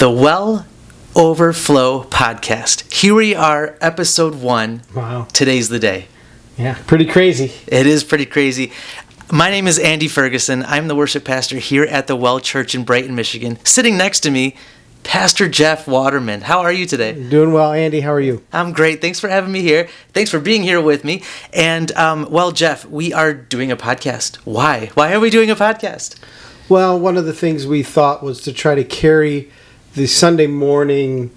the Overflow podcast. Here we are, episode 1. Wow. Today's the day. Yeah, pretty crazy. It is pretty crazy. My name is Andy Ferguson. I'm the worship pastor here at the Well Church in Brighton, Michigan. Sitting next to me, Pastor Jeff Waterman. How are you today? Doing well, Andy. How are you? I'm great. Thanks for having me here. Thanks for being here with me. And, Jeff, we are doing a podcast. Why? Why are we doing a podcast? Well, one of the things we thought was to try to carry the Sunday morning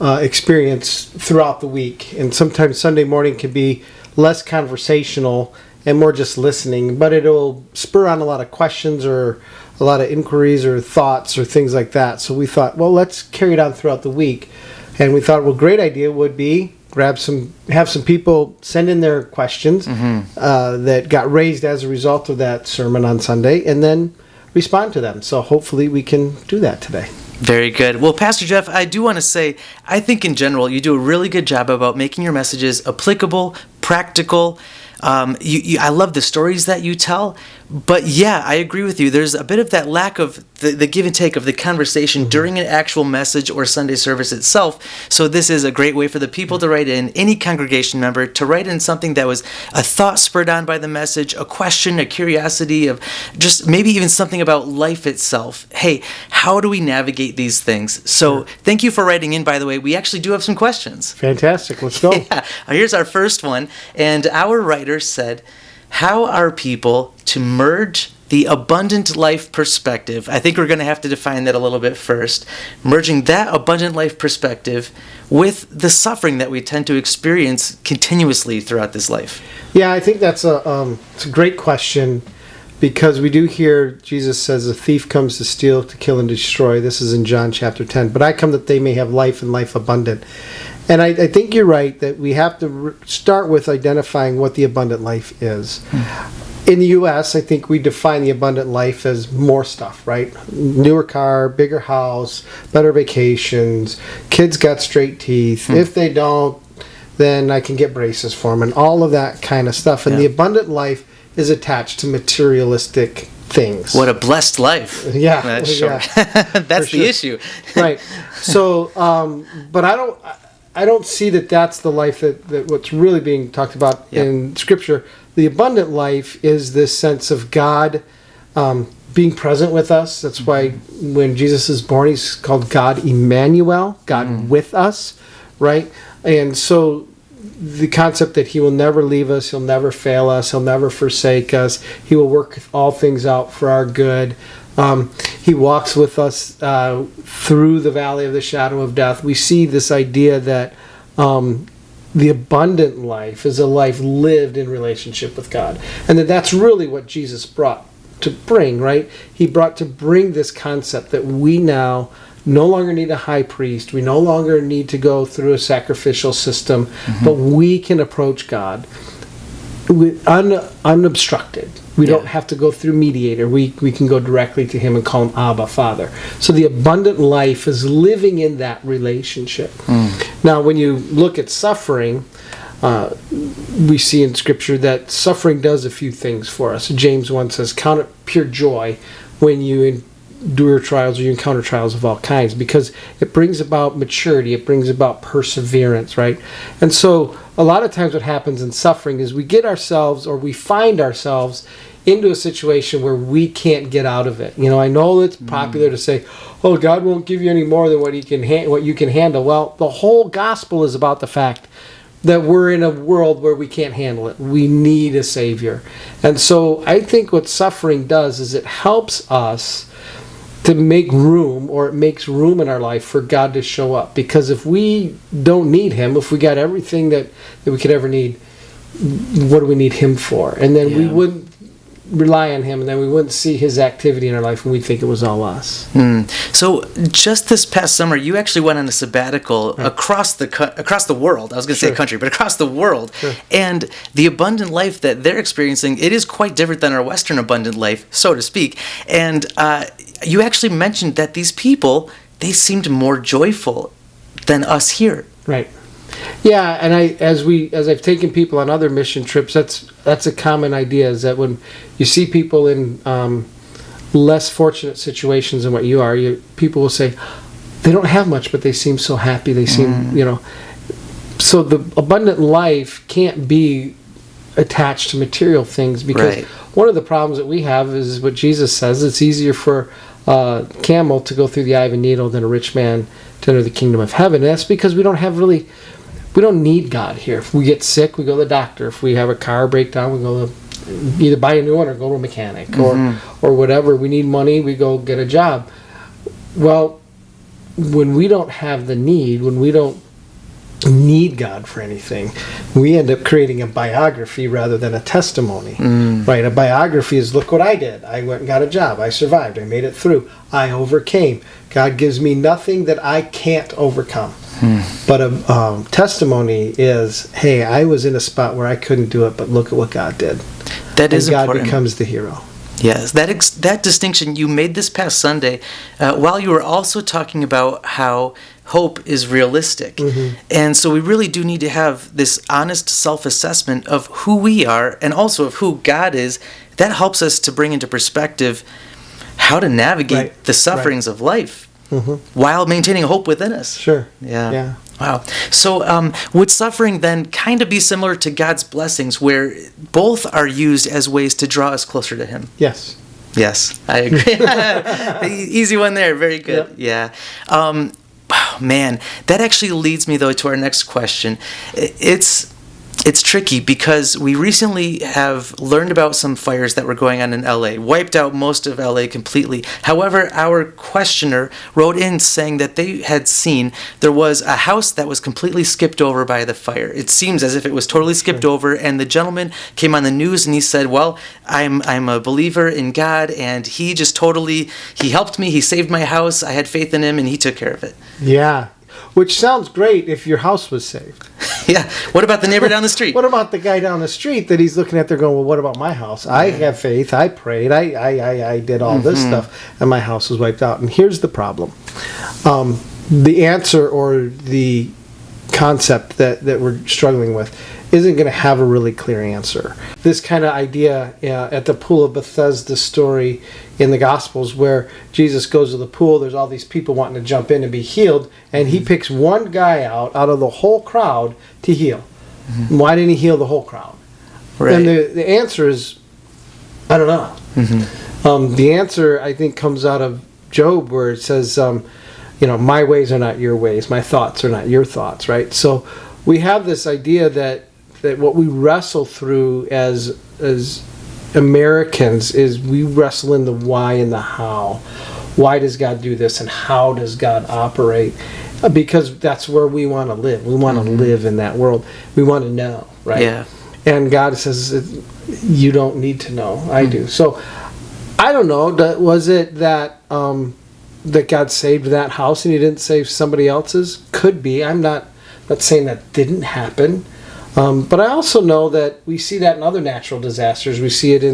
experience throughout the week. And sometimes Sunday morning can be less conversational and more just listening, but it'll spur on a lot of questions or a lot of inquiries or thoughts or things like that. So we thought, well, let's carry it on throughout the week. And we thought, well, great idea would be have some people send in their questions that got raised as a result of that sermon on Sunday, and then respond to them. So hopefully we can do that today. Very good. Well, Pastor Jeff, I do want to say, I think in general, you do a really good job about making your messages applicable, practical. I love the stories that you tell, but yeah, I agree with you. There's a bit of that lack of the give and take of the conversation during an actual message or Sunday service itself. So this is a great way for the people to write in, any congregation member, to write in something that was a thought spurred on by the message, a question, a curiosity of just maybe even something about life itself. Hey, how do we navigate these things? So thank you for writing in, by the way. We actually do have some questions. Fantastic. Let's go. Yeah. Here's our first one. And our writer said, how are people to merge the abundant life perspective? I think we're going to have to define that a little bit first. Merging that abundant life perspective with the suffering that we tend to experience continuously throughout this life. Yeah, I think it's a great question, because we do hear Jesus says, a thief comes to steal, to kill, and destroy. This is in John chapter 10. But I come that they may have life and life abundant. And I think you're right that we have to start with identifying what the abundant life is. In the U.S., I think we define the abundant life as more stuff, right? Newer car, bigger house, better vacations, kids got straight teeth. If they don't, then I can get braces for them, and all of that kind of stuff. And the abundant life is attached to materialistic things. What a blessed life. Yeah. Sure. That's the issue. Right. So, but I don't see that that's the life that what's really being talked about in Scripture. The abundant life is this sense of God being present with us. That's why when Jesus is born, he's called God Emmanuel, God with us, right? And so the concept that he will never leave us, he'll never fail us, he'll never forsake us, he will work all things out for our good. He walks with us through the valley of the shadow of death. We see this idea that the abundant life is a life lived in relationship with God. And that's really what Jesus brought to bring, right? He brought to bring this concept that we now no longer need a high priest. We no longer need to go through a sacrificial system, but we can approach God unobstructed. We don't have to go through mediator. We can go directly to him and call him Abba, Father. So the abundant life is living in that relationship. Now, when you look at suffering, we see in Scripture that suffering does a few things for us. James 1 says, count it pure joy when you endure trials or you encounter trials of all kinds, because it brings about maturity, it brings about perseverance, right? And so a lot of times what happens in suffering is we get ourselves, or we find ourselves into a situation where we can't get out of it. You know, I know it's popular to say, oh, God won't give you any more than what you can handle. Well, the whole gospel is about the fact that we're in a world where we can't handle it. We need a Savior. And so I think what suffering does is it helps us to make room, or it makes room in our life for God to show up. Because if we don't need him, if we got everything that we could ever need, what do we need him for? And then we wouldn't rely on him, and then we wouldn't see his activity in our life, and we'd think it was all us. So just this past summer, you actually went on a sabbatical across the world. I was going to say country, but across the world. And the abundant life that they're experiencing, it is quite different than our Western abundant life, so to speak. And you actually mentioned that these people, they seemed more joyful than us here. Right. Yeah, and as I've taken people on other mission trips, that's a common idea, is that when you see people in less fortunate situations than what you are, people will say, they don't have much, but they seem so happy. They seem, so the abundant life can't be attached to material things, because one of the problems that we have is what Jesus says: it's easier for a camel to go through the eye of a needle than a rich man to enter the kingdom of heaven. And that's because we don't need God here. If we get sick, we go to the doctor. If we have a car breakdown, we go to either buy a new one or go to a mechanic, or whatever. We need money, we go get a job. Well, when we don't have the need, when we don't need God for anything, we end up creating a biography rather than a testimony. Right? A biography is, look what I did. I went and got a job. I survived. I made it through. I overcame. God gives me nothing that I can't overcome. But a testimony is, hey, I was in a spot where I couldn't do it, but look at what God did. That is God important. becomes the hero. Yes, that distinction you made this past Sunday, while you were also talking about how hope is realistic. And so we really do need to have this honest self-assessment of who we are and also of who God is. That helps us to bring into perspective how to navigate the sufferings of life while maintaining hope within us. Sure. Yeah. Wow. So would suffering then kind of be similar to God's blessings, where both are used as ways to draw us closer to Him? Yes. Yes, I agree. Easy one there. Very good. Yep. Yeah. Man, that actually leads me, though, to our next question. It's tricky because we recently have learned about some fires that were going on in LA, wiped out most of LA completely. However, our questioner wrote in saying that they had seen there was a house that was completely skipped over by the fire. It seems as if it was totally skipped over, and the gentleman came on the news and he said, well, I'm a believer in God, and he just he helped me, he saved my house, I had faith in him, and he took care of it. Yeah. Which sounds great if your house was saved. Yeah. What about the neighbor down the street? What about the guy down the street that he's looking at there going, well, what about my house? I have faith. I prayed. I did all this stuff, and my house was wiped out. And here's the problem. The answer, or the concept that we're struggling with, isn't going to have a really clear answer. This kind of idea at the pool of Bethesda story in the Gospels, where Jesus goes to the pool, there's all these people wanting to jump in and be healed, and he picks one guy out of the whole crowd to heal. Why didn't he heal the whole crowd? Right. And the answer is, I don't know. The answer, I think, comes out of Job, where it says, my ways are not your ways, my thoughts are not your thoughts, right? So we have this idea that what we wrestle through as Americans is we wrestle in the why and the how. Why does God do this, and how does God operate? Because that's where we want to live. We want to live in that world. We want to know, right? Yeah. And God says, you don't need to know. I do. So I don't know. Was it that that God saved that house and He didn't save somebody else's? Could be. I'm not saying that didn't happen. But I also know that we see that in other natural disasters. We see it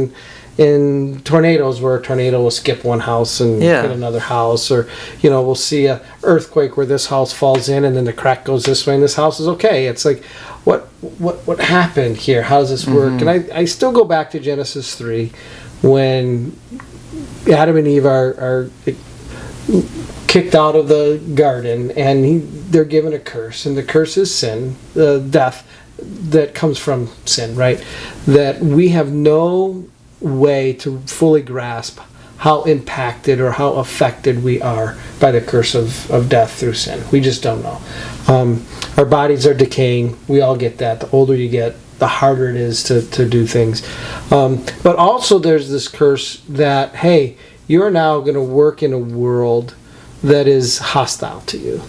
in tornadoes, where a tornado will skip one house and hit another house, or we'll see an earthquake where this house falls in and then the crack goes this way and this house is okay. It's like, what happened here? How does this work? And I still go back to Genesis 3, when Adam and Eve are kicked out of the garden, and they're given a curse, and the curse is sin, death, that comes from sin, right? That we have no way to fully grasp how impacted or how affected we are by the curse of death through sin. We just don't know. Our bodies are decaying. We all get that. The older you get, the harder it is to do things. But also there's this curse that, hey, you're now going to work in a world that is hostile to you.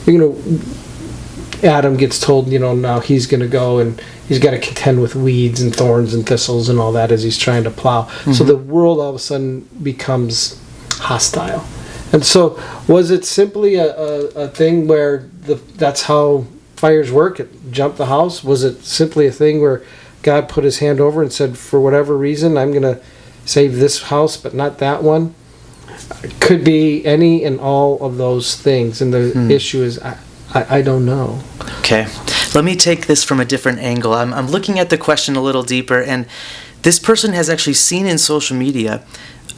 You're going to... Adam gets told, now he's going to go and he's got to contend with weeds and thorns and thistles and all that as he's trying to plow. So the world all of a sudden becomes hostile. And so was it simply a thing where that's how fires work? It jumped the house? Was it simply a thing where God put his hand over and said, for whatever reason, I'm going to save this house but not that one? It could be any and all of those things. And the issue is... I don't know. Okay. Let me take this from a different angle. I'm looking at the question a little deeper, and this person has actually seen in social media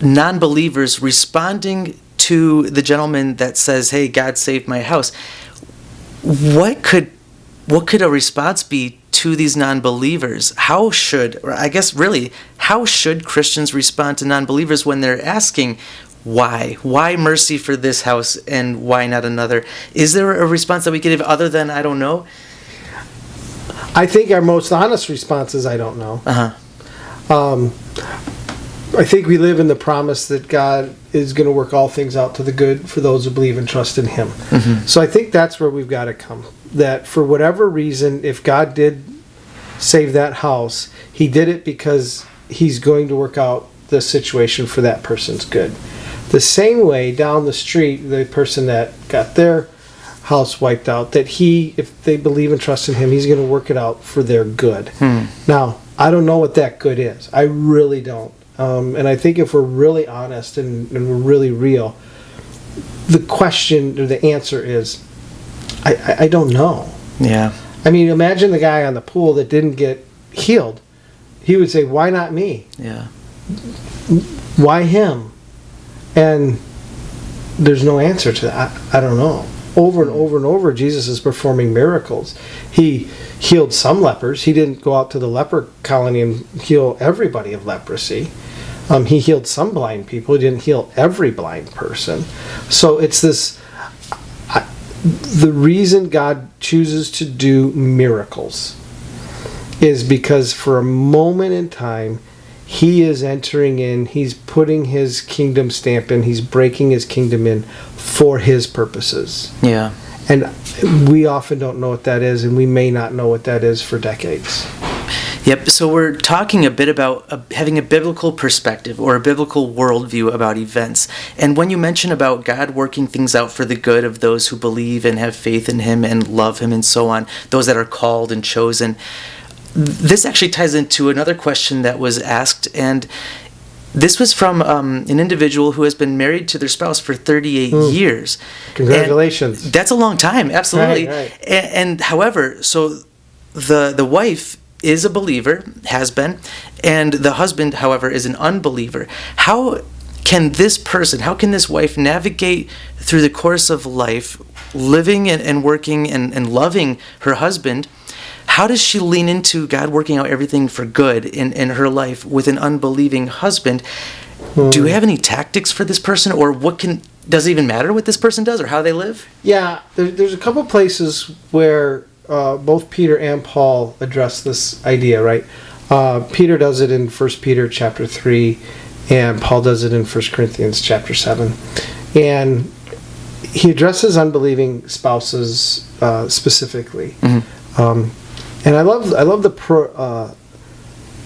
non-believers responding to the gentleman that says, "Hey, God saved my house," what could a response be to these non-believers? How should Christians respond to non-believers when they're asking, why mercy for this house and why not another? Is there a response that we could give other than "I don't know"? I think our most honest response is "I don't know." I think we live in the promise that God is going to work all things out to the good for those who believe and trust in Him. So I think that's where we've got to come. That for whatever reason, if God did save that house, He did it because He's going to work out the situation for that person's good. The same way down the street, the person that got their house wiped out, that if they believe and trust in Him, He's going to work it out for their good. Now, I don't know what that good is. I really don't. And I think if we're really honest and we're really real, the question or the answer is, I don't know. Yeah. I mean, imagine the guy on the pool that didn't get healed. He would say, "Why not me? Yeah. Why him?" And there's no answer to that. I don't know. Over and over and over, Jesus is performing miracles. He healed some lepers. He didn't go out to the leper colony and heal everybody of leprosy. He healed some blind people. He didn't heal every blind person. So it's this... the reason God chooses to do miracles is because for a moment in time, He is entering in, He's putting His kingdom stamp in, He's breaking His kingdom in for His purposes. Yeah. And we often don't know what that is, and we may not know what that is for decades. Yep, so we're talking a bit about having a biblical perspective or a biblical worldview about events. And when you mention about God working things out for the good of those who believe and have faith in Him and love Him and so on, those that are called and chosen, this actually ties into another question that was asked, and this was from an individual who has been married to their spouse for 38 years. Congratulations. And that's a long time, absolutely. Right. And however, so the wife is a believer, has been, and the husband, however, is an unbeliever. How can this wife navigate through the course of life, living and working and loving her husband? How does she lean into God working out everything for good in her life with an unbelieving husband? Do we have any tactics for this person, or does it even matter what this person does or how they live? Yeah, there's a couple places where both Peter and Paul address this idea, right? Peter does it in 1 Peter chapter 3, and Paul does it in 1 Corinthians chapter 7. And he addresses unbelieving spouses specifically. And I love the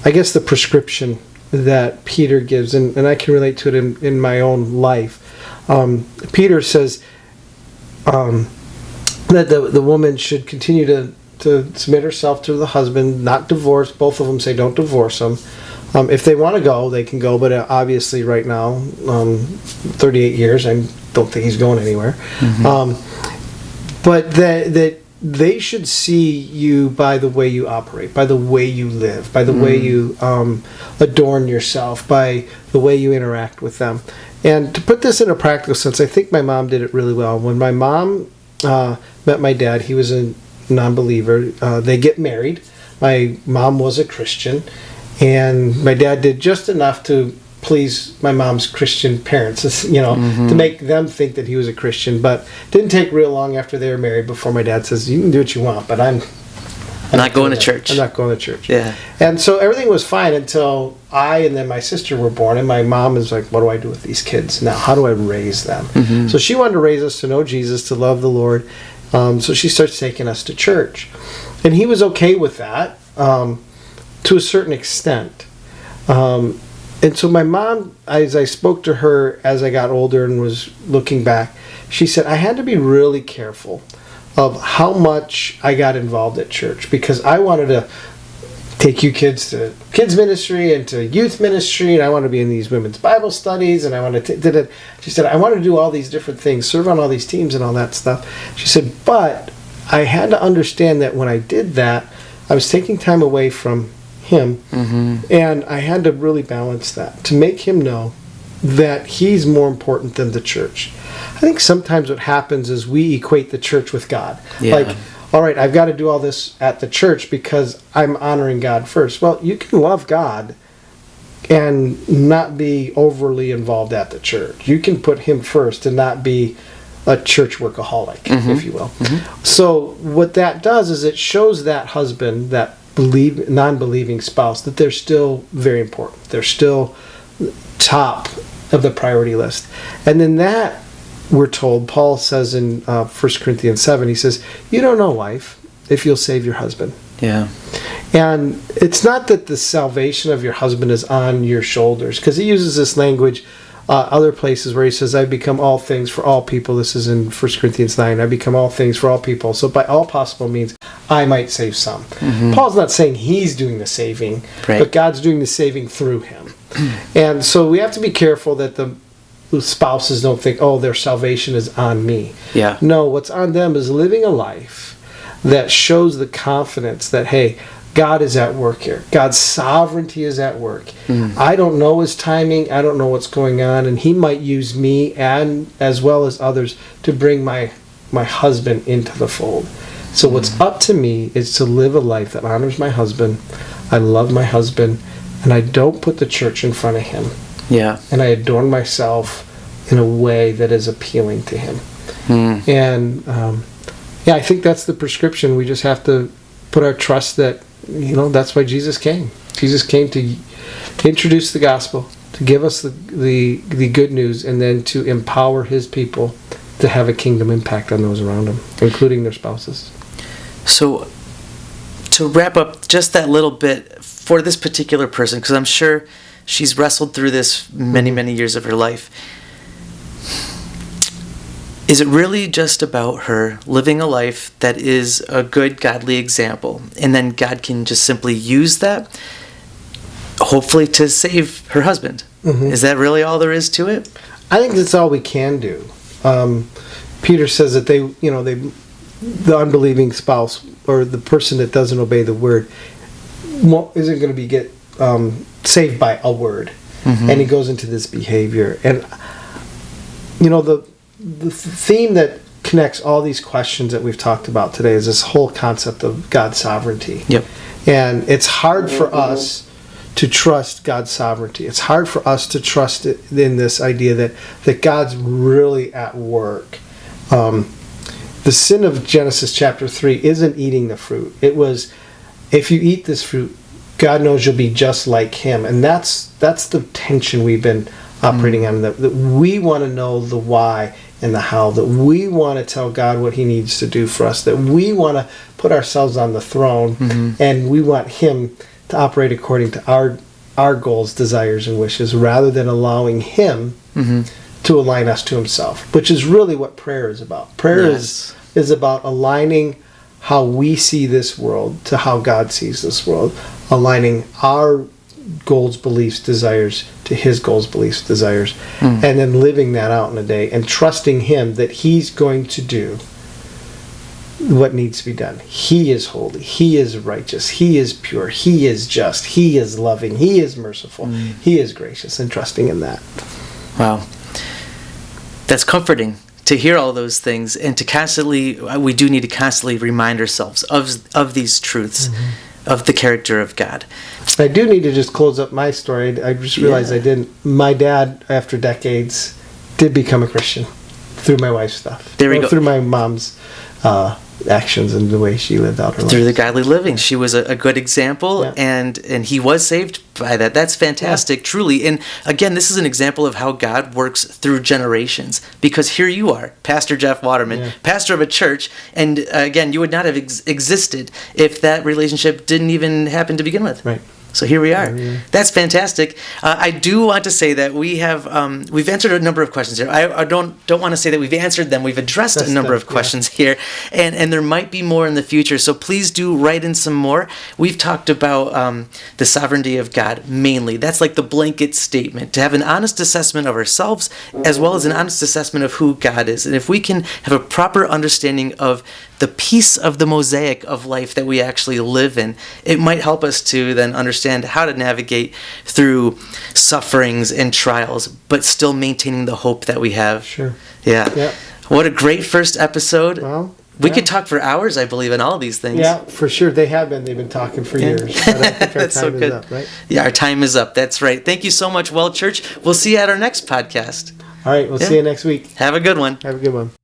the prescription that Peter gives, and I can relate to it in my own life. Peter says that the woman should continue to submit herself to the husband, not divorce. Both of them say don't divorce them. If they want to go, they can go, but obviously right now, 38 years, I don't think he's going anywhere. But that they should see you by the way you operate, by the way you live, by the way you adorn yourself, by the way you interact with them. And to put this in a practical sense, I think my mom did it really well. When my mom met my dad, he was a non-believer. They get married. My mom was a Christian, and my dad did just enough to please my mom's Christian parents, to make them think that he was a Christian. But it didn't take real long after they were married before my dad says, "You can do what you want, but I'm not going to church. I'm not going to church." Yeah. And so everything was fine until I and then my sister were born, and my mom is like, "What do I do with these kids now? How do I raise them?" So she wanted to raise us to know Jesus, to love the Lord. So she starts taking us to church, and he was okay with that to a certain extent. And so my mom, as I spoke to her as I got older and was looking back, she said, I had to be really careful of how much I got involved at church, because I wanted to take you kids to kids ministry and to youth ministry, and I want to be in these women's Bible studies, and I want to she said, I want to do all these different things, serve on all these teams and all that stuff. She said, but I had to understand that when I did that, I was taking time away from him, and I had to really balance that to make him know that he's more important than the church. I think sometimes what happens is we equate the church with God. Yeah. Like, all right, I've got to do all this at the church because I'm honoring God first. Well, you can love God and not be overly involved at the church. You can put him first and not be a church workaholic, if you will. So what that does is it shows that husband, that non-believing spouse, that they're still very important. They're still top of the priority list. And then that, we're told, Paul says in 1 Corinthians 7, he says, you don't know, wife, if you'll save your husband. Yeah. And it's not that the salvation of your husband is on your shoulders, because he uses this language other places where he says, I become all things for all people. This is in 1 Corinthians 9. I become all things for all people. So by all possible means, I might save some. Paul's not saying he's doing the saving, Right. but God's doing the saving through him. And so we have to be careful that the spouses don't think, oh, their salvation is on me. Yeah. No, what's on them is living a life that shows the confidence that, hey, God is at work here. God's sovereignty is at work. I don't know his timing. I don't know what's going on. And he might use me and as well as others to bring my husband into the fold. So what's up to me is to live a life that honors my husband. I love my husband. And I don't put the church in front of him. Yeah. And I adorn myself in a way that is appealing to him. And I think that's the prescription. We just have to put our trust that, that's why Jesus came. Jesus came to introduce the gospel, to give us the good news, and then to empower his people to have a kingdom impact on those around them, including their spouses. So, to wrap up just that little bit for this particular person, because I'm sure she's wrestled through this many, many years of her life. Is it really just about her living a life that is a good, godly example, and then God can just simply use that, hopefully, to save her husband? Is that really all there is to it? I think that's all we can do. Peter says that the unbelieving spouse or the person that doesn't obey the word isn't going to get saved by a word, and he goes into this behavior. And the theme that connects all these questions that we've talked about today is this whole concept of God's sovereignty. Yep. And it's hard for us to trust God's sovereignty. It's hard for us to trust in this idea that God's really at work. The sin of Genesis chapter 3 isn't eating the fruit. It was, if you eat this fruit, God knows you'll be just like him. And that's the tension we've been operating on, that we want to know the why and the how, that we want to tell God what he needs to do for us, that we want to put ourselves on the throne, and we want him to operate according to our goals, desires, and wishes, rather than allowing him to align us to himself, which is really what prayer is about. Prayer is about aligning how we see this world to how God sees this world, aligning our goals, beliefs, desires to his goals, beliefs, desires, and then living that out in a day and trusting him that he's going to do what needs to be done. He is holy, he is righteous, he is pure, he is just, he is loving, he is merciful, he is gracious, and trusting in that. Wow. That's comforting to hear all those things, and to we do need to constantly remind ourselves of these truths, of the character of God. I do need to just close up my story. I just realized I didn't. My dad, after decades, did become a Christian through my wife's stuff. There we go. Through my mom's actions and the way she lived out her life. Through the godly living. She was a good example, Yeah. and he was saved by that. That's fantastic, truly. And again, this is an example of how God works through generations, because here you are, Pastor Jeff Waterman, pastor of a church, and again, you would not have existed if that relationship didn't even happen to begin with. Right. So here we are. That's fantastic. I do want to say that we've answered a number of questions here. I don't want to say that we've answered them. We've addressed a number of questions here, and there might be more in the future. So please do write in some more. We've talked about the sovereignty of God mainly. That's like the blanket statement, to have an honest assessment of ourselves as well as an honest assessment of who God is. And if we can have a proper understanding of the piece of the mosaic of life that we actually live in, it might help us to then understand understand how to navigate through sufferings and trials, but still maintaining the hope that we have. Sure. Yeah. Yep. What a great first episode. Well, we could talk for hours, I believe, on all of these things. Yeah, for sure. They've been talking for years. But I think our That's so time good. is up, right? Yeah, our time is up. That's right. Thank you so much, Well Church. We'll see you at our next podcast. All right, we'll see you next week. Have a good one. Have a good one.